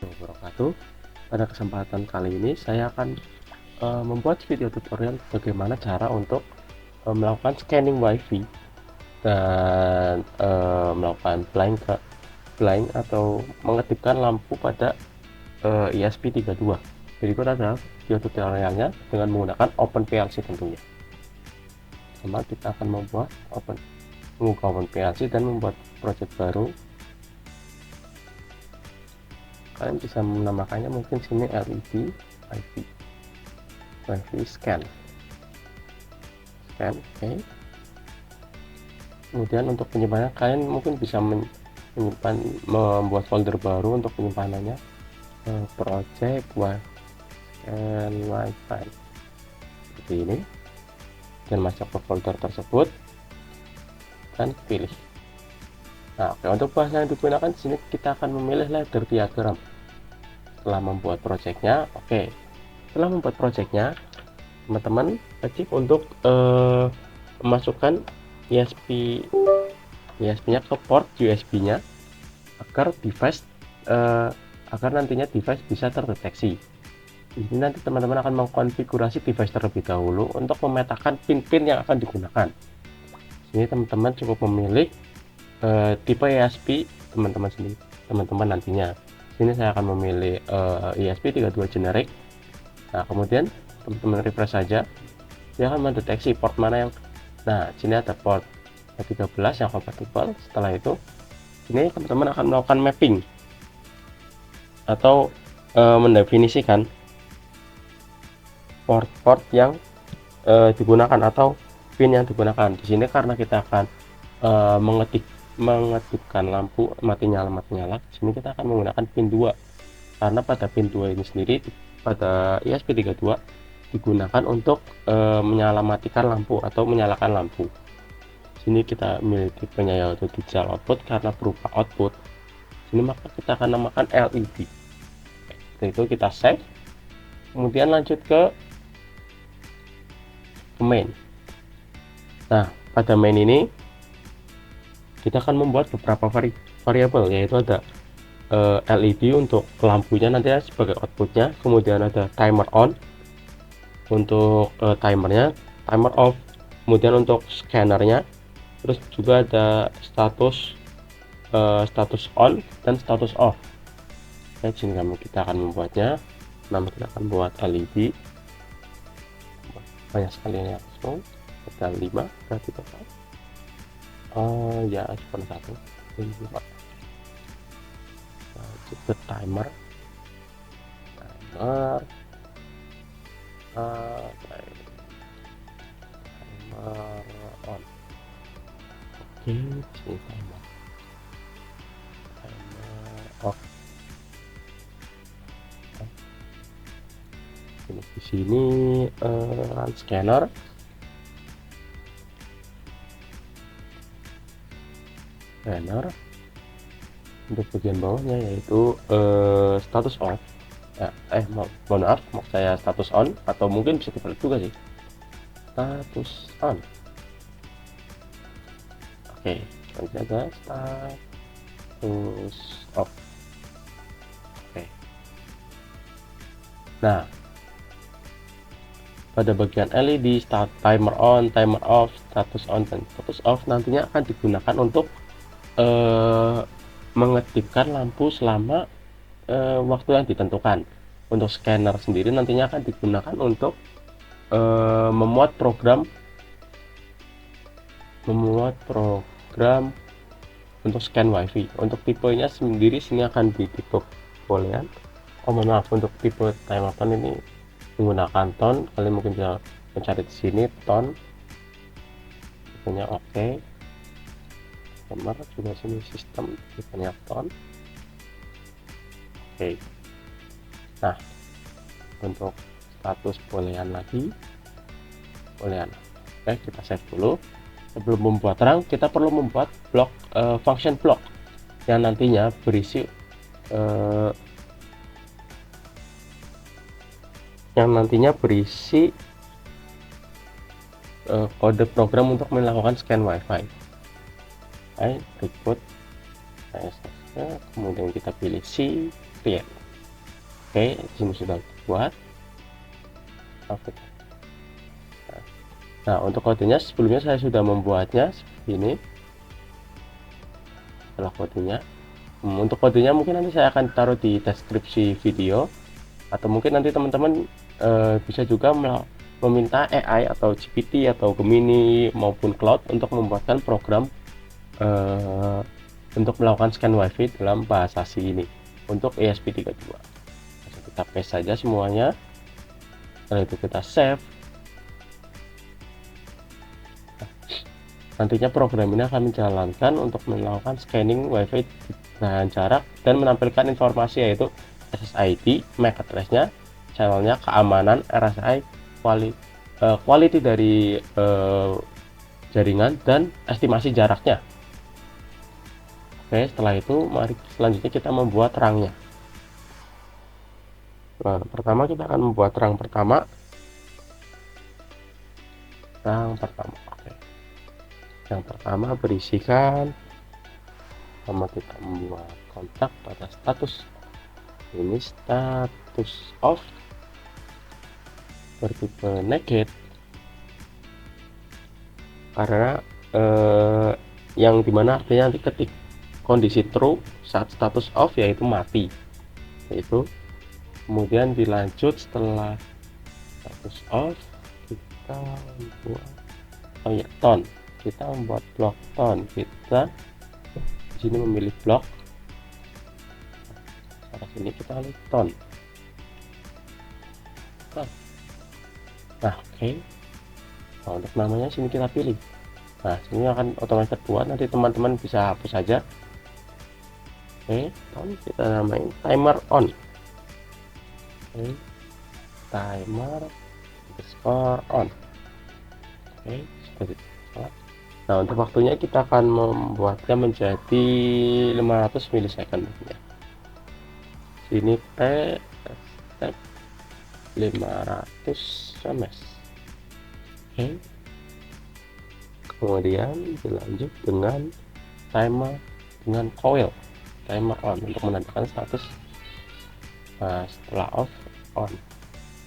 Wabarakatuh. Pada kesempatan kali ini saya akan membuat video tutorial bagaimana cara untuk melakukan scanning WiFi dan melakukan blind atau mengaktifkan lampu pada ESP32. Berikut adalah video tutorialnya dengan menggunakan OpenPLC tentunya. Pertama kita akan mengunggah OpenPLC dan membuat project baru. Kalian bisa menamakannya mungkin sini LED WiFi scan. Oke. Kemudian untuk penyimpanan kalian mungkin bisa membuat folder baru untuk penyimpanannya, project Wi-Fi seperti ini, dan masuk ke folder tersebut dan pilih. Nah, oke, untuk bahasa yang digunakan di sini kita akan memilih ladder diagram. Setelah membuat projectnya, teman-teman wajib untuk memasukkan ESP-nya ke port USB-nya agar nantinya device bisa terdeteksi. Di sini nanti teman-teman akan mengkonfigurasi device terlebih dahulu untuk memetakan pin-pin yang akan digunakan. Ini teman-teman cukup memilih tipe ESP teman-teman nantinya. Sini saya akan memilih ESP32 generic. Nah, kemudian teman-teman refresh saja, dia akan mendeteksi port mana yang, nah sini ada port 13 yang kompatibel. Setelah itu ini teman-teman akan melakukan mapping atau mendefinisikan port-port yang digunakan atau pin yang digunakan. Di sini karena kita akan mengaktifkan lampu mati nyala. Di sini kita akan menggunakan pin 2 karena pada pin 2 ini sendiri pada ESP32 digunakan untuk matikan lampu atau menyalakan lampu. Sini kita milih tipenya yaitu digital output karena berupa output. Sini maka kita akan namakan LED. Setelah itu kita save, kemudian lanjut ke main. Nah, pada main ini kita akan membuat beberapa variabel, yaitu ada LED untuk lampunya nanti sebagai outputnya, kemudian ada timer on untuk timernya, timer off, kemudian untuk scannernya, terus juga ada status on dan status off. Nah, sini kita akan membuatnya. Nama kita akan buat LED, banyak sekali ini langsung ada 5 berarti total ya cuma 1 ini 5. Lanjut timer on. Oke, sini timer off. Ini di sini scanner untuk bagian bawahnya yaitu status off. Mohon maaf, mau saya status on atau mungkin bisa dibalik juga sih, status on. Oke, nanti ada status off. Oke. Nah, pada bagian LED start, timer on, timer off, status on dan status off nantinya akan digunakan untuk mengaktifkan lampu selama waktu yang ditentukan. Untuk scanner sendiri nantinya akan digunakan untuk memuat program untuk scan WiFi. Untuk tipenya sendiri sini akan di tipe boolean. Mohon maaf, untuk tipe timer on ini menggunakan tone. Kalian mungkin bisa mencari di sini tone, tipenya oke. Timer juga sini sistem tipenya tone. Oke. Nah, untuk status boolean lagi, boolean. Oke, kita save dulu. Sebelum membuat terang, kita perlu membuat blok function block yang nantinya berisi kode program untuk melakukan scan WiFi. Berikut kemudian kita pilih C create. Oke, di sini sudah buat. Oke. Nah, untuk kodenya sebelumnya saya sudah membuatnya seperti ini. Setelah kodenya, untuk kodenya mungkin nanti saya akan taruh di deskripsi video, atau mungkin nanti teman-teman bisa juga meminta AI atau GPT atau Gemini maupun Cloud untuk membuatkan program untuk melakukan scan WiFi dalam bahasa C ini untuk ESP32. Kita paste saja semuanya. Setelah itu kita save. Nantinya program ini akan menjalankan untuk melakukan scanning WiFi dengan jarak dan menampilkan informasi yaitu SSID, MAC address-nya, channelnya, keamanan, RSI, quality dari jaringan, dan estimasi jaraknya. Oke, setelah itu mari selanjutnya kita membuat rangnya. Nah, pertama kita akan membuat rang pertama. Oke. Yang pertama berisikan, pertama kita membuat kontak pada status. Ini status off bertipe naked, karena yang dimana artinya nanti ketik kondisi true saat status off yaitu mati, yaitu kemudian dilanjut setelah status off kita membuat tone, kita membuat blok tone. Kita di sini memilih blok, pada sini kita pilih tone. Nah, oke. Nah, untuk namanya sini kita pilih. Nah, sini akan otomatis terbuat, nanti teman-teman bisa hapus saja. Oke, tone kita namain timer on. Oke, timer underscore on. Oke, seperti itu. Nah, untuk waktunya kita akan membuatnya menjadi 500 milisecond ya. Sini step 500 ms. Oke. Kemudian dilanjut dengan timer dengan coil timer on untuk menandakan status setelah off on.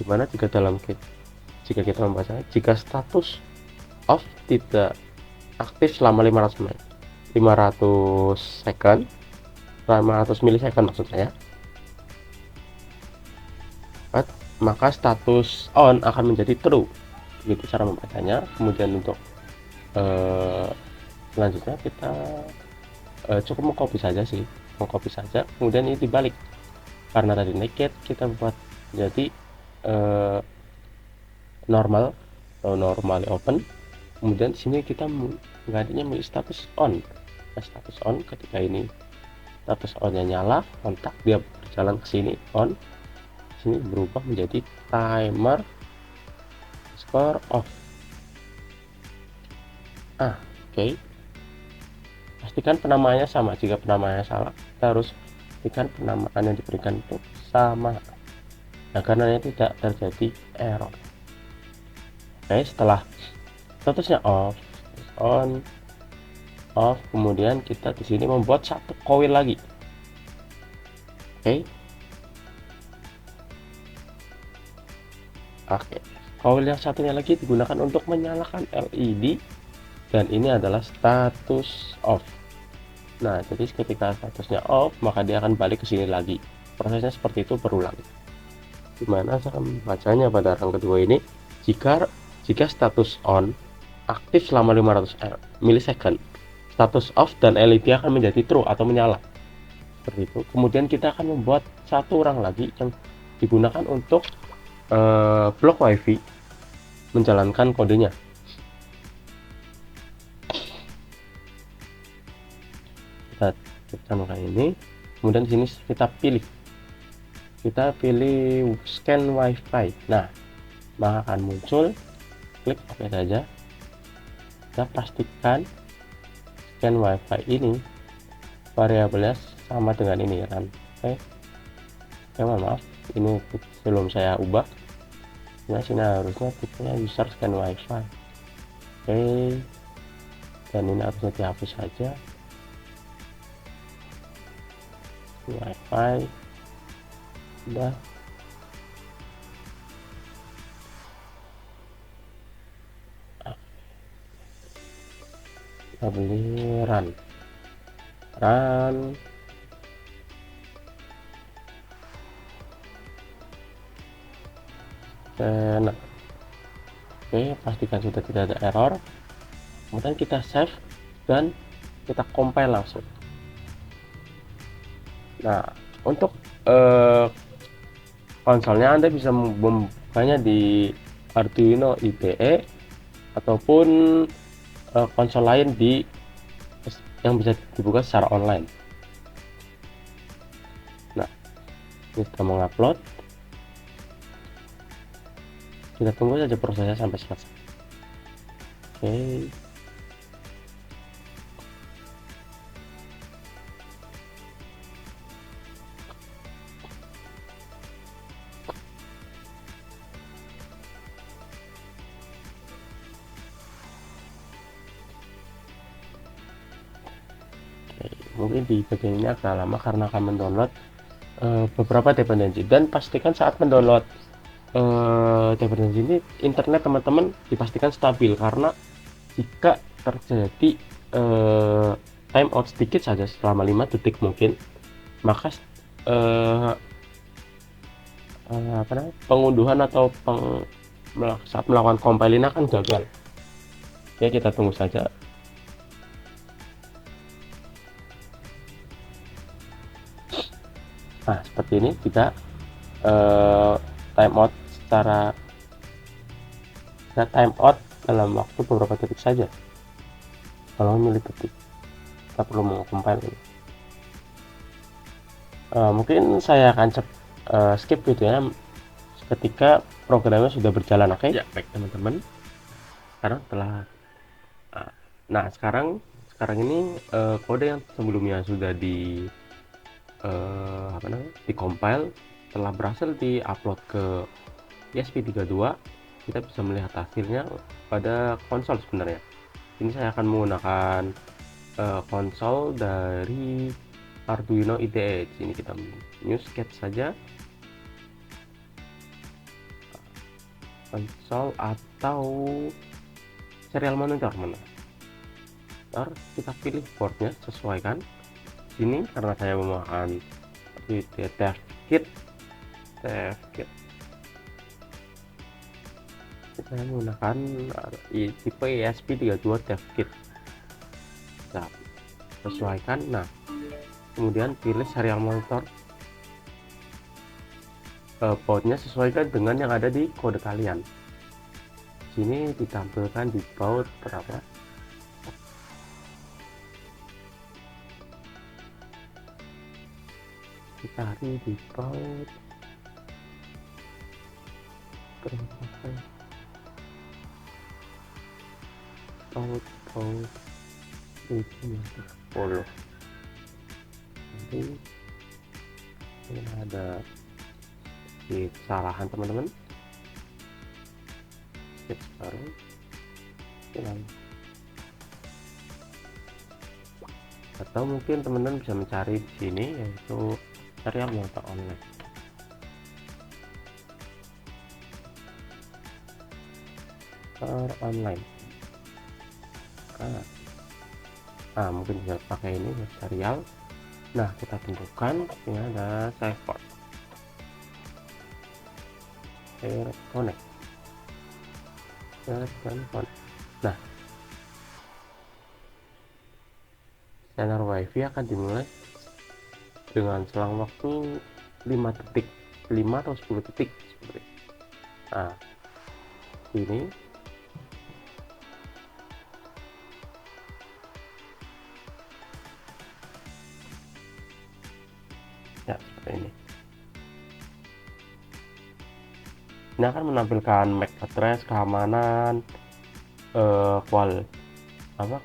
Dimana jika kita membacanya, jika status off tidak aktif selama 500 second, 500 milisecond maksud saya, maka status on akan menjadi true. Begitu cara membacanya. Kemudian untuk selanjutnya kita cukup mengcopy saja, kemudian ini dibalik, karena tadi naked kita buat jadi normal atau normally open. Kemudian di sini kita menggantinya menjadi status on. Nah, status on ketika ini status onnya nyala, kontak dia berjalan ke sini on, sini berubah menjadi timer score off. Oke. Pastikan penamaannya sama. Jika penamaannya salah, kita harus pastikan penamaan yang diberikan itu sama, nah karena tidak terjadi error. Oke, setelah statusnya off, on, off, kemudian kita di sini membuat satu coil lagi. Oke, coil yang satunya lagi digunakan untuk menyalakan LED, dan ini adalah status off. Nah, jadi ketika statusnya off, maka dia akan balik ke sini lagi. Prosesnya seperti itu berulang. Dimana cara membacanya pada rang kedua ini, jika status on aktif selama 500 milisecond, status off dan LED akan menjadi true atau menyala. Seperti itu. Kemudian kita akan membuat satu rang lagi yang digunakan untuk blok WiFi menjalankan kodenya. Kita tekan ini, kemudian di sini kita pilih scan WiFi. Nah, maka akan muncul, klik OK saja. Kita pastikan scan WiFi ini variabelnya sama dengan ini kan. Mohon maaf, ini belum saya ubah. Nah, sini harusnya tipenya user scan WiFi. Dan ini harusnya dihapus saja. WiFi udah. kita beli run. Nah, oke, pastikan sudah tidak ada error, kemudian kita save dan kita compile langsung. Nah, untuk konsolnya Anda bisa membukanya di Arduino IDE ataupun konsol lain yang bisa dibuka secara online. Nah, kita mengupload, kita tunggu saja prosesnya sampai selesai. Oke. Mungkin di bagian ini agak lama karena akan mendownload beberapa dependensi, dan pastikan saat mendownload dependensi ini internet teman-teman dipastikan stabil, karena jika terjadi timeout sedikit saja selama 5 detik mungkin, maka pengunduhan atau saat melakukan compile ini akan gagal. Oke, kita tunggu saja. Nah, seperti ini kita timeout dalam waktu beberapa detik saja. Kalau milidetik, kita perlu mengcompile ini. Mungkin saya akan skip videonya ketika programnya sudah berjalan. Oke? Ya, baik teman-teman. Sekarang ini kode yang sebelumnya sudah di compile telah berhasil di-upload ke ESP32. Kita bisa melihat hasilnya pada konsol sebenarnya. Ini saya akan menggunakan konsol dari Arduino IDE. Sini kita new sketch saja, konsol atau serial monitor mana. Kita pilih boardnya, sesuaikan. Sini karena saya memakan dev kit, saya menggunakan tipe ESP32 dev kit. Nah, sesuaikan. Nah, kemudian pilih serial monitor, bautnya sesuaikan dengan yang ada di kode kalian. Sini ditampilkan di baut berapa. Cari di baut baut 10. Nanti ini ada kesalahan teman-teman. Sketch baru hilang. Atau mungkin teman-teman bisa mencari di sini, yaitu serial monitor online. Online. Mungkin bisa pakai ini serial. Nah, kita tentukan ini ada save port, connect. Nah, channel wifi akan dimulai dengan selang waktu 5 detik, 5 atau 10 detik seperti itu. Nah, ini ya seperti ini. Ini akan menampilkan MAC address, keamanan,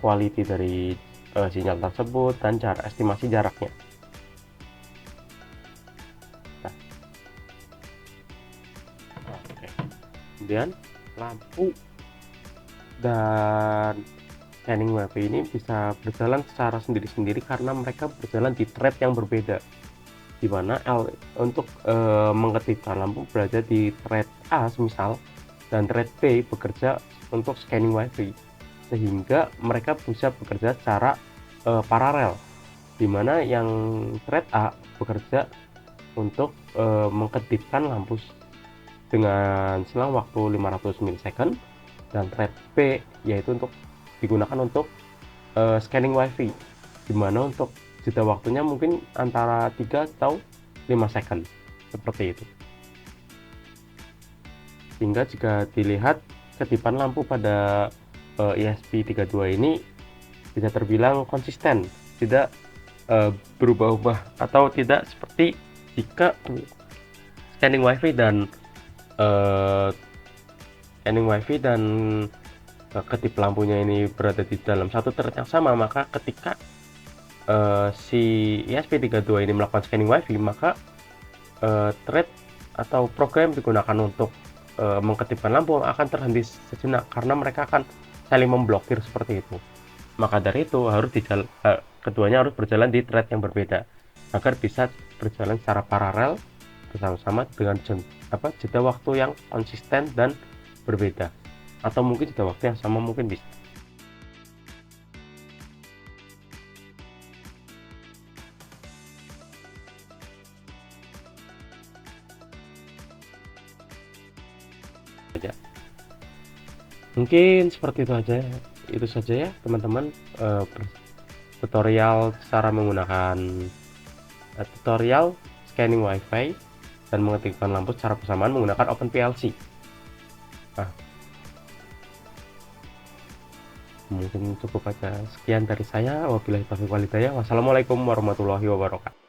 quality dari sinyal tersebut, dan estimasi jaraknya. Kemudian lampu dan scanning wifi ini bisa berjalan secara sendiri-sendiri karena mereka berjalan di thread yang berbeda, di mana untuk mengaktifkan lampu berada di thread A misal, dan thread B bekerja untuk scanning wifi. sehingga mereka bisa bekerja secara paralel, di mana yang thread A bekerja untuk mengkedipkan lampu dengan selang waktu 500 milisecond, dan thread B yaitu untuk digunakan untuk scanning wifi, di mana untuk jeda waktunya mungkin antara 3 atau 5 second seperti itu. Sehingga jika dilihat kedipan lampu pada ESP32 ini bisa terbilang konsisten, tidak berubah-ubah atau tidak seperti jika scanning wifi dan kedip lampunya ini berada di dalam satu thread yang sama. Maka ketika si ESP32 ini melakukan scanning wifi, maka thread atau program digunakan untuk mengkedipkan lampu akan terhenti sejenak karena mereka akan saling memblokir seperti itu. Maka dari itu keduanya harus berjalan di thread yang berbeda agar bisa berjalan secara paralel bersama-sama dengan jeda waktu yang konsisten dan berbeda, atau mungkin jeda waktu yang sama mungkin bisa. Mungkin seperti itu saja ya teman-teman, tutorial cara menggunakan tutorial scanning wifi dan mengaktifkan lampu secara bersamaan menggunakan OpenPLC. Nah, mungkin cukup aja sekian dari saya. Wabillahi taufiq wal hidayah. Wassalamualaikum warahmatullahi wabarakatuh.